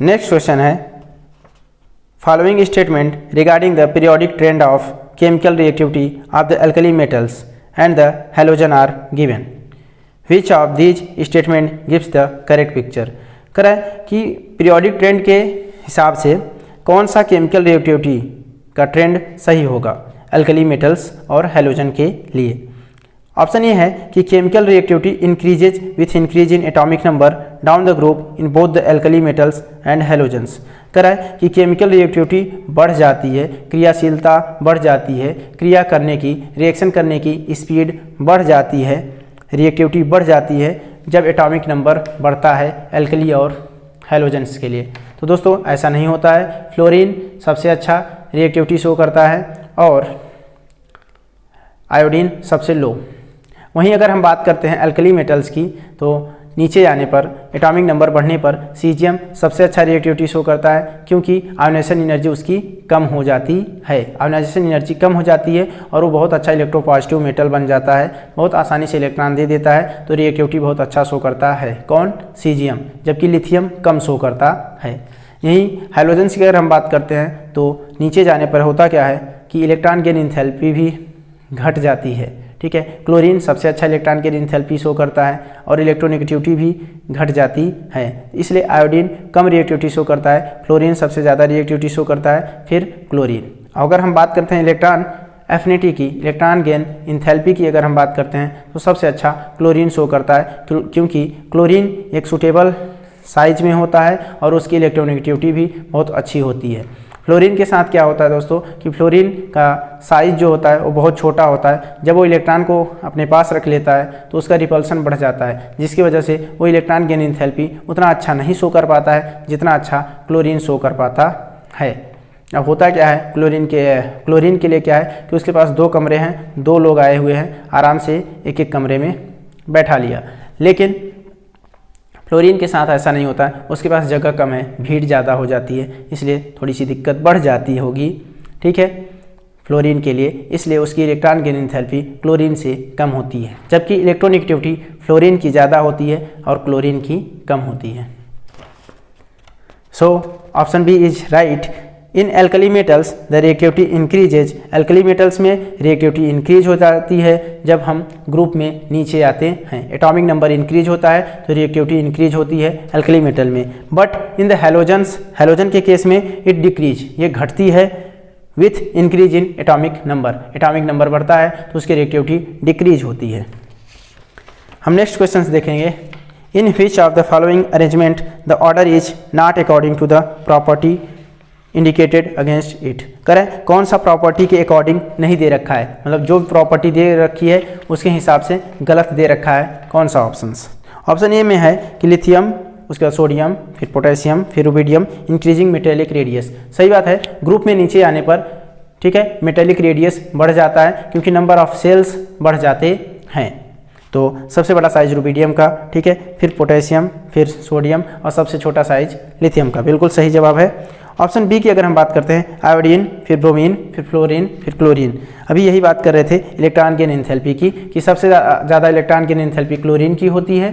Next question है, following statement regarding the periodic trend of chemical reactivity of the alkali metals and the halogen are given, which of these statement gives the correct picture. करें कि periodic trend के हिसाब से कौन सा chemical reactivity का trend सही होगा अल्कली मेटल्स और हैलोजन के लिए। ऑप्शन ये है कि chemical reactivity increases with increase in atomic number down the group in both the alkali metals and halogens. करें कि केमिकल रिएक्टिविटी बढ़ जाती है, क्रियाशीलता बढ़ जाती है, क्रिया करने की, रिएक्शन करने की स्पीड बढ़ जाती है, रिएक्टिविटी बढ़ जाती है जब एटॉमिक नंबर बढ़ता है अल्कली और हैलोजन्स के लिए। तो दोस्तों ऐसा नहीं होता है, फ्लोरीन सबसे अच्छा रिएक्टिविटी शो करता है और आयोडीन सबसे लो। वहीं अगर हम बात करते हैं अल्कली मेटल्स की, तो नीचे जाने पर एटॉमिक नंबर बढ़ने पर सीजियम सबसे अच्छा रिएक्टिविटी शो करता है, क्योंकि आयोनाइजेशन एनर्जी उसकी कम हो जाती है। आयोनाइजेशन एनर्जी कम हो जाती है और वो बहुत अच्छा इलेक्ट्रोपॉजिटिव मेटल बन जाता है, बहुत आसानी से इलेक्ट्रॉन दे देता है, तो रिएक्टिविटी बहुत अच्छा शो करता है। कौन? सीजियम। जबकि लिथियम कम शो करता है। यहीं हैलोजन्स की अगर हम बात करते हैं तो नीचे जाने पर होता क्या है कि इलेक्ट्रॉन गेन एंथैल्पी भी घट जाती है। ठीक है, क्लोरीन सबसे अच्छा इलेक्ट्रॉन गेन एंथैल्पी शो करता है और इलेक्ट्रोनेगेटिविटी भी घट जाती है, इसलिए आयोडीन कम रिएक्टिविटी शो करता है, फ्लोरीन सबसे ज़्यादा रिएक्टिविटी शो करता है, फिर क्लोरीन। अगर हम बात करते हैं इलेक्ट्रॉन एफिनिटी की, इलेक्ट्रॉन गेन एंथैल्पी की अगर हम बात करते हैं तो सबसे अच्छा क्लोरीन शो करता है, क्योंकि क्लोरीन एक सूटेबल साइज में होता है और उसकी इलेक्ट्रोनेगेटिविटी भी बहुत अच्छी होती है। फ्लोरीन के साथ क्या होता है दोस्तों कि फ्लोरीन का साइज जो होता है वो बहुत छोटा होता है। जब वो इलेक्ट्रॉन को अपने पास रख लेता है तो उसका रिपल्सन बढ़ जाता है, जिसकी वजह से वो इलेक्ट्रॉन गेन एंथैल्पी उतना अच्छा नहीं शो कर पाता है जितना अच्छा क्लोरीन शो कर पाता है। अब होता क्या है क्लोरीन के लिए क्या है कि उसके पास 2 कमरे हैं, 2 लोग आए हुए हैं, आराम से एक एक कमरे में बैठा लिया। लेकिन फ्लोरीन के साथ ऐसा नहीं होता है, उसके पास जगह कम है, भीड़ ज़्यादा हो जाती है, इसलिए थोड़ी सी दिक्कत बढ़ जाती होगी। ठीक है, फ्लोरीन के लिए, इसलिए उसकी इलेक्ट्रॉन गेन एंथैल्पी क्लोरीन से कम होती है, जबकि इलेक्ट्रोनेगेटिविटी फ्लोरीन की ज़्यादा होती है और क्लोरीन की कम होती है। So option B is right. In alkali metals the reactivity increases, alkali metals में रिएक्टिविटी इंक्रीज हो जाती है जब हम ग्रुप में नीचे आते हैं, एटॉमिक नंबर इंक्रीज होता है तो रिएक्टिविटी इंक्रीज होती है एल्कली मेटल में। But in the halogens, halogen के केस में इट डिक्रीज, ये घटती है with increase in atomic number बढ़ता है तो उसकी रिएक्टिविटी डिक्रीज होती है। हम नेक्स्ट क्वेश्चन देखेंगे, in which of the following arrangement the order is not according to the property indicated against it. करें कौन सा प्रॉपर्टी के अकॉर्डिंग नहीं दे रखा है, मतलब जो प्रॉपर्टी दे रखी है उसके हिसाब से गलत दे रखा है, कौन सा ऑप्शंस। ऑप्शन ए में है कि लिथियम, उसके बाद सोडियम, फिर पोटेशियम, फिर रुबिडियम, इंक्रीजिंग मेटेलिक रेडियस। सही बात है, ग्रुप में नीचे आने पर ठीक है मेटेलिक रेडियस बढ़ जाता है क्योंकि नंबर ऑफ सेल्स बढ़ जाते हैं। तो सबसे बड़ा साइज रुबिडियम का, ठीक है, फिर पोटेशियम, फिर सोडियम और सबसे छोटा साइज लिथियम का। बिल्कुल सही जवाब है। ऑप्शन बी की अगर हम बात करते हैं, आयोडीन, फिर ब्रोमीन, फिर फ्लोरीन, फिर क्लोरीन। अभी यही बात कर रहे थे इलेक्ट्रॉन गेन एंथैल्पी की कि सबसे ज़्यादा इलेक्ट्रॉन गेन एंथैल्पी क्लोरीन की होती है,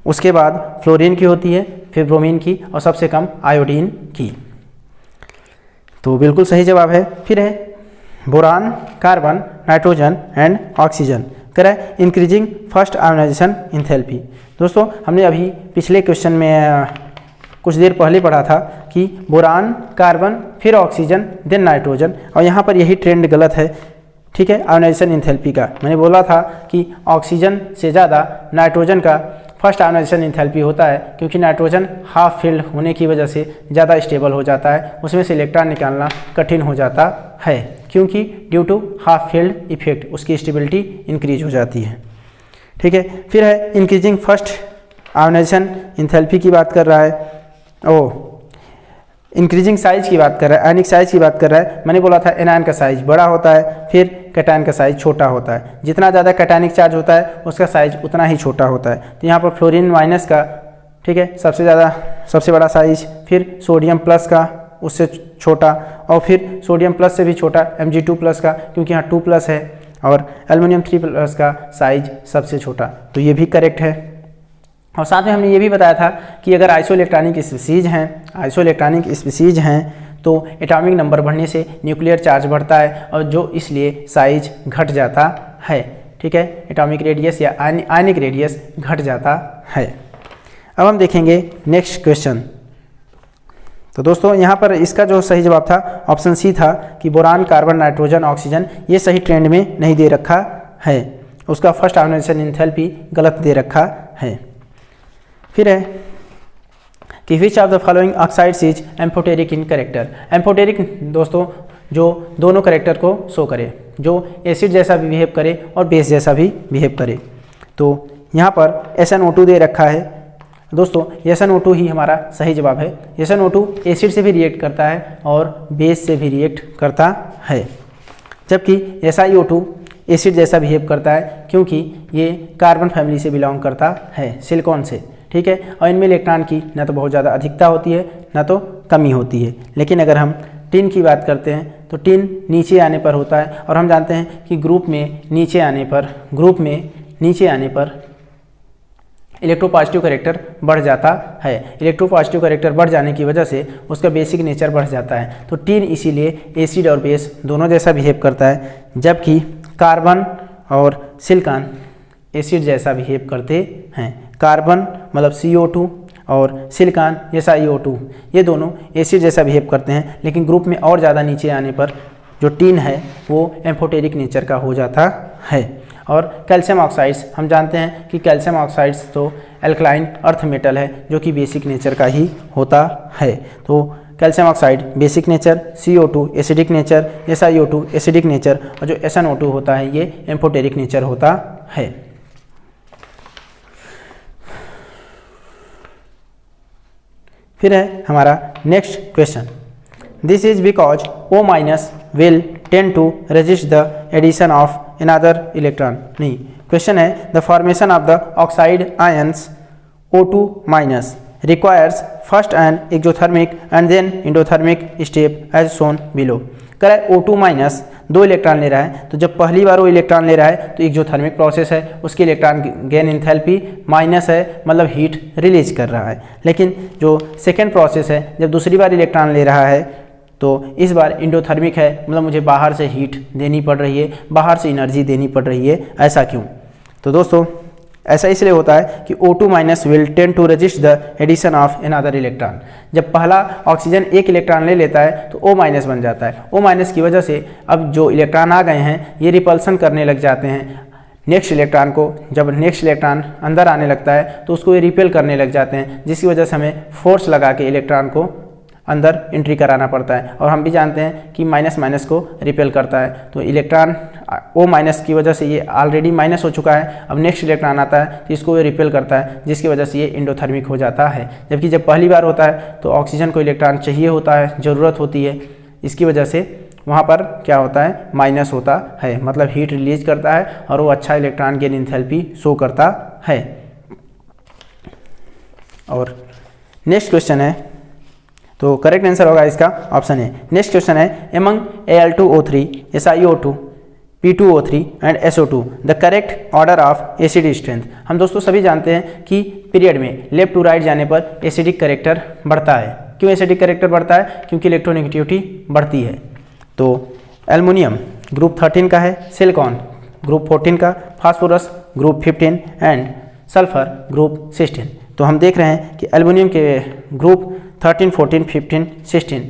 उसके बाद फ्लोरीन की होती है, फिर ब्रोमीन की और सबसे कम आयोडीन की। तो बिल्कुल सही जवाब है। फिर है boron, carbon, nitrogen and oxygen. करें इंक्रीजिंग फर्स्ट आयोनाइजेशन एंथैल्पी। दोस्तों हमने अभी पिछले क्वेश्चन में कुछ देर पहले पढ़ा था कि बोरान, कार्बन, फिर ऑक्सीजन, देन नाइट्रोजन, और यहाँ पर यही ट्रेंड गलत है। ठीक है, आयोनाइजेशन एंथैल्पी का मैंने बोला था कि ऑक्सीजन से ज़्यादा नाइट्रोजन का फर्स्ट आयोनाइजेशन एंथैल्पी होता है, क्योंकि नाइट्रोजन हाफ फील्ड होने की वजह से ज़्यादा स्टेबल हो जाता है, उसमें से इलेक्ट्रॉन निकालना कठिन हो जाता है, क्योंकि due to half filled effect उसकी स्टेबिलिटी इंक्रीज हो जाती है। ठीक है, फिर है इंक्रीजिंग फर्स्ट आयोनाइजेशन एंथैल्पी की बात कर रहा है, इंक्रीजिंग साइज की बात कर रहा है, आयनिक साइज की बात कर रहा है। मैंने बोला था एनायन का साइज बड़ा होता है, फिर कैटायन का साइज छोटा होता है। जितना ज़्यादा कैटायनिक चार्ज होता है उसका साइज उतना ही छोटा होता है। तो यहाँ पर फ्लोरीन माइनस का, ठीक है, सबसे बड़ा साइज, फिर सोडियम प्लस का उससे छोटा, और फिर सोडियम प्लस से भी छोटा Mg2+ का, क्योंकि यहाँ 2+ है, और एल्युमिनियम 3+ का साइज सबसे छोटा। तो ये भी करेक्ट है। और साथ में हमने ये भी बताया था कि अगर आइसोइलेक्ट्रॉनिक स्पीसीज हैं तो एटॉमिक नंबर बढ़ने से न्यूक्लियर चार्ज बढ़ता है और जो इसलिए साइज घट जाता है। ठीक है, एटॉमिक रेडियस या आयनिक रेडियस घट जाता है। अब हम देखेंगे नेक्स्ट क्वेश्चन। तो दोस्तों यहाँ पर इसका जो सही जवाब था ऑप्शन सी था कि बोरान, कार्बन, नाइट्रोजन, ऑक्सीजन ये सही ट्रेंड में नहीं दे रखा है। उसका फर्स्ट आयोनाइजेशन एंथैल्पी गलत दे रखा है। फिर है कि विच of the following oxides is amphoteric in character. Amphoteric दोस्तों जो दोनों कैरेक्टर को शो करे, जो एसिड जैसा भी बिहेव करे और बेस जैसा भी बिहेव करे। तो यहाँ पर SnO2 दे रखा है दोस्तों, SnO2 ही हमारा सही जवाब है। SnO2 एसिड से भी रिएक्ट करता है और बेस से भी रिएक्ट करता है, जबकि SiO2 एसिड जैसा बिहेव करता है क्योंकि ये कार्बन फैमिली से बिलोंग करता है, सिलिकॉन से। ठीक है, और इनमें इलेक्ट्रॉन की न तो बहुत ज़्यादा अधिकता होती है न तो कमी होती है। लेकिन अगर हम टिन की बात करते हैं तो टिन नीचे आने पर होता है और हम जानते हैं कि ग्रुप में नीचे आने पर इलेक्ट्रोपॉजिटिव कैरेक्टर बढ़ जाता है। इलेक्ट्रोपॉजिटिव कैरेक्टर बढ़ जाने की वजह से उसका बेसिक नेचर बढ़ जाता है। तो टिन इसीलिए एसिड और बेस दोनों जैसा बिहेव करता है, जबकि कार्बन और सिलिकॉन एसिड जैसा बिहेव करते हैं। कार्बन मतलब CO2 और सिलिकॉन SiO2 ये दोनों एसिड जैसा बिहेव करते हैं, लेकिन ग्रुप में और ज़्यादा नीचे आने पर जो टिन है वो एम्फोटेरिक नेचर का हो जाता है। और कैल्शियम ऑक्साइड्स, हम जानते हैं कि कैल्शियम ऑक्साइड्स तो एल्कलाइन अर्थ मेटल है जो कि बेसिक नेचर का ही होता है। तो calcium oxide basic nature, CO2 acidic nature, SiO2 acidic nature और जो SnO2 होता है ये एम्फोटेरिक नेचर होता है। फिर है हमारा next question. This is because O- will tend to resist the addition of another electron. नहीं, क्वेश्चन है the formation of the oxide ions O2- requires first an exothermic and then endothermic step as shown below। कह रहा है O2- 2 electron ले रहा है, तो जब पहली बार वो इलेक्ट्रॉन ले रहा है तो एक्जोथर्मिक प्रोसेस है, उसकी इलेक्ट्रॉन गेन एंथैल्पी माइनस है, मतलब हीट रिलीज कर रहा है। लेकिन जो सेकेंड प्रोसेस है, जब दूसरी बार इलेक्ट्रॉन ले रहा है तो इस बार इंडोथर्मिक है, मतलब मुझे बाहर से हीट देनी पड़ रही है, बाहर से एनर्जी देनी पड़ रही है। ऐसा क्यों? तो दोस्तों ऐसा इसलिए होता है कि O2- will tend to resist the addition of another electron. जब पहला ऑक्सीजन एक इलेक्ट्रॉन ले लेता है तो O- बन जाता है। O- की वजह से अब जो इलेक्ट्रॉन आ गए हैं ये रिपल्सन करने लग जाते हैं नेक्स्ट इलेक्ट्रॉन को। जब नेक्स्ट इलेक्ट्रॉन अंदर आने लगता है तो उसको ये रिपेल करने लग जाते हैं, जिसकी वजह से हमें फोर्स लगा के इलेक्ट्रॉन को अंदर एंट्री कराना पड़ता है। और हम भी जानते हैं कि माइनस को रिपेल करता है, तो इलेक्ट्रॉन O- की वजह से ये ऑलरेडी माइनस हो चुका है, अब नेक्स्ट इलेक्ट्रॉन आता है तो इसको ये रिपेल करता है, जिसकी वजह से ये इंडोथर्मिक हो जाता है। जबकि जब पहली बार होता है तो ऑक्सीजन को इलेक्ट्रॉन चाहिए होता है, ज़रूरत होती है, इसकी वजह से वहाँ पर क्या होता है, माइनस होता है, मतलब हीट रिलीज करता है और वो अच्छा इलेक्ट्रॉन गेन एंथैल्पी शो करता है। और नेक्स्ट क्वेश्चन है, तो करेक्ट आंसर होगा इसका ऑप्शन है। नेक्स्ट क्वेश्चन है among Al2O3, SiO2, P2O3 and SO2 the correct order of acid strength. हम दोस्तों सभी जानते हैं कि पीरियड में लेफ्ट टू राइट जाने पर एसिडिक करेक्टर बढ़ता है। क्यों एसिडिक करेक्टर बढ़ता है? क्योंकि इलेक्ट्रोनेगेटिविटी बढ़ती है। तो एल्युमिनियम ग्रुप 13 का है, सिलिकॉन ग्रुप 14 का, phosphorus group 15 and sulphur group 16। तो हम देख रहे हैं कि एल्युमिनियम के ग्रुप 13, 14, 15, 16,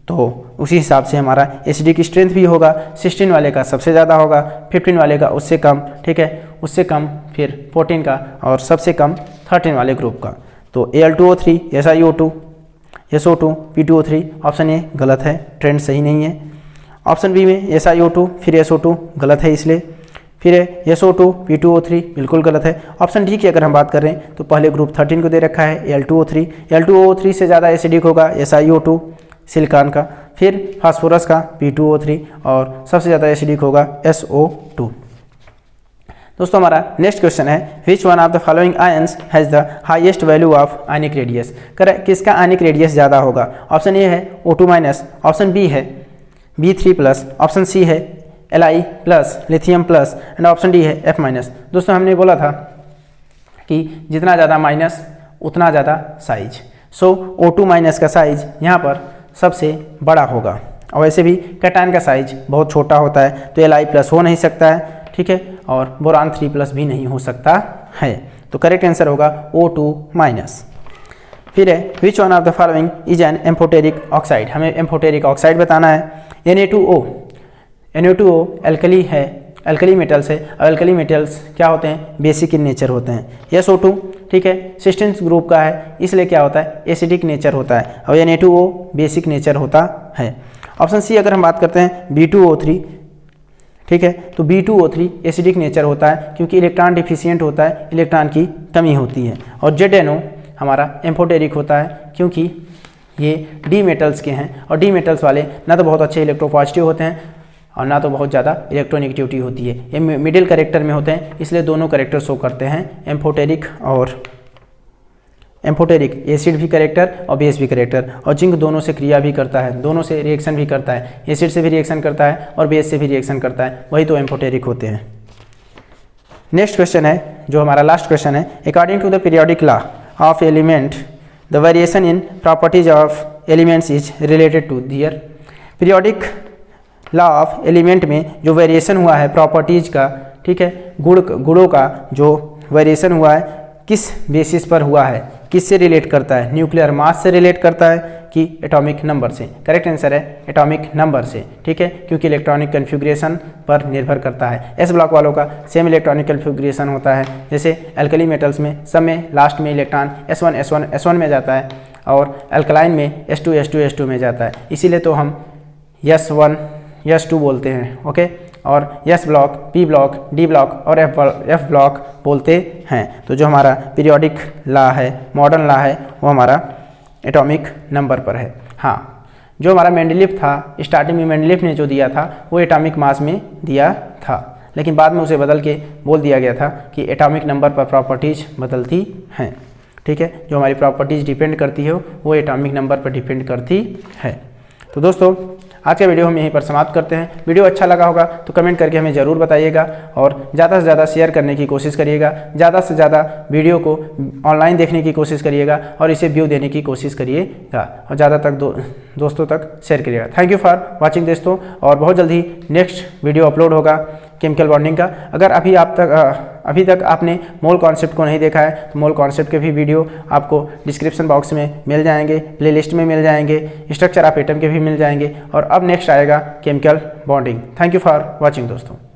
तो उसी हिसाब से हमारा एसिडिक स्ट्रेंथ भी होगा। 16 वाले का सबसे ज़्यादा होगा, 15 वाले का उससे कम, ठीक है, उससे कम फिर 14 का और सबसे कम 13 वाले ग्रुप का। तो Al2O3, SiO2, SO2, P2O3 option A गलत है, ट्रेंड सही नहीं है। ऑप्शन बी में SiO2 फिर SO2 गलत है, इसलिए फिर SO2 P2O3 बिल्कुल गलत है। ऑप्शन डी की अगर हम बात करें तो पहले ग्रुप 13 को दे रखा है Al2O3, Al2O3 से ज़्यादा एसिडिक होगा SiO2 सिलिकॉन का, फिर फास्फोरस का P2O3 और सबसे ज़्यादा एसिडिक होगा SO2। दोस्तों हमारा नेक्स्ट क्वेश्चन है which one of the following ions has the highest value of ionic radius. किसका आयनिक रेडियस ज़्यादा होगा? ऑप्शन ए है O2-, ऑप्शन बी है B3+, ऑप्शन सी है Li+, lithium plus and option D है F-। दोस्तों हमने बोला था कि जितना ज़्यादा माइनस उतना ज़्यादा साइज। सो O2 माइनस का साइज यहाँ पर सबसे बड़ा होगा, और वैसे भी कैटायन का साइज बहुत छोटा होता है, तो Li+ हो नहीं सकता है, ठीक है, और बोरान 3+ भी नहीं हो सकता है। तो करेक्ट आंसर होगा O2 माइनस। फिर है which one of the following is an amphoteric oxide, हमें एम्फोटेरिक ऑक्साइड बताना है। Na2O एल्कली है, एल्कली मेटल्स है, और एल्कली मेटल्स क्या होते हैं, बेसिक इन नेचर होते हैं। SO2 ठीक है सिस्टेंस ग्रुप का है, इसलिए क्या होता है, एसिडिक नेचर होता है, और Na2O बेसिक नेचर होता है। ऑप्शन सी अगर हम बात करते हैं B2O3, ठीक है, तो B2O3 एसिडिक नेचर होता है क्योंकि इलेक्ट्रॉन डिफिशियंट होता है, इलेक्ट्रॉन की कमी होती है। और ZNO हमारा एम्फोटेरिक होता है क्योंकि ये डी मेटल्स के हैं, और डी मेटल्स वाले ना तो बहुत अच्छे इलेक्ट्रोपॉजिटिव होते हैं और ना तो बहुत ज़्यादा इलेक्ट्रोनेगेटिविटी होती है, ये मिडिल करेक्टर में होते हैं, इसलिए दोनों करेक्टर शो करते हैं, एम्फोटेरिक और एम्फोटेरिक एसिड भी करेक्टर और बेस भी करेक्टर। और जिंक दोनों से क्रिया भी करता है, दोनों से रिएक्शन भी करता है, एसिड से भी रिएक्शन करता है और बेस से भी रिएक्शन करता है, वही तो एम्फोटेरिक होते हैं। नेक्स्ट क्वेश्चन है जो हमारा लास्ट क्वेश्चन है, according to the periodic law of element the variation in properties of elements is related to their. Periodic law of element में जो वेरिएशन हुआ है प्रॉपर्टीज का, ठीक है, गुणों का जो वेरिएशन हुआ है किस बेसिस पर हुआ है, किससे रिलेट करता है, न्यूक्लियर मास से रिलेट करता है कि एटॉमिक नंबर से। करेक्ट आंसर है एटॉमिक नंबर से, ठीक है, क्योंकि इलेक्ट्रॉनिक कन्फिग्रेशन पर निर्भर करता है। एस ब्लॉक वालों का सेम इलेक्ट्रॉनिक कन्फिग्रेशन होता है, जैसे एल्कली मेटल्स में सब में लास्ट में इलेक्ट्रॉन S1 में जाता है और एल्कलाइन में S2 में जाता है, इसीलिए तो हम S1 S2 बोलते हैं, ओके, और S block, P block, D block और F ब्लॉक बोलते हैं। तो जो हमारा पीरियोडिक लॉ है, मॉडर्न लॉ है, वो हमारा एटॉमिक नंबर पर है। हाँ, जो हमारा मेंडलीफ था, स्टार्टिंग में मेंडलीफ ने जो दिया था वो एटॉमिक मास में दिया था, लेकिन बाद में उसे बदल के बोल दिया गया था कि एटॉमिक नंबर पर प्रॉपर्टीज बदलती हैं, ठीक है, जो हमारी प्रॉपर्टीज डिपेंड करती है वो एटॉमिक नंबर पर डिपेंड करती है। तो दोस्तों आज का वीडियो हम यहीं पर समाप्त करते हैं। वीडियो अच्छा लगा होगा तो कमेंट करके हमें ज़रूर बताइएगा, और ज़्यादा से ज़्यादा शेयर करने की कोशिश करिएगा, ज़्यादा से ज़्यादा वीडियो को ऑनलाइन देखने की कोशिश करिएगा और इसे व्यू देने की कोशिश करिएगा, और ज़्यादा तक दोस्तों तक शेयर करिएगा। थैंक यू फॉर वॉचिंग दोस्तों, और बहुत जल्दी नेक्स्ट वीडियो अपलोड होगा केमिकल बॉन्डिंग का। अगर अभी तक आपने मोल कॉन्सेप्ट को नहीं देखा है तो मोल कॉन्सेप्ट के भी वीडियो आपको डिस्क्रिप्शन बॉक्स में मिल जाएंगे, प्लेलिस्ट में मिल जाएंगे, स्ट्रक्चर ऑफ एटम के भी मिल जाएंगे, और अब नेक्स्ट आएगा chemical bonding. Thank you for watching दोस्तों।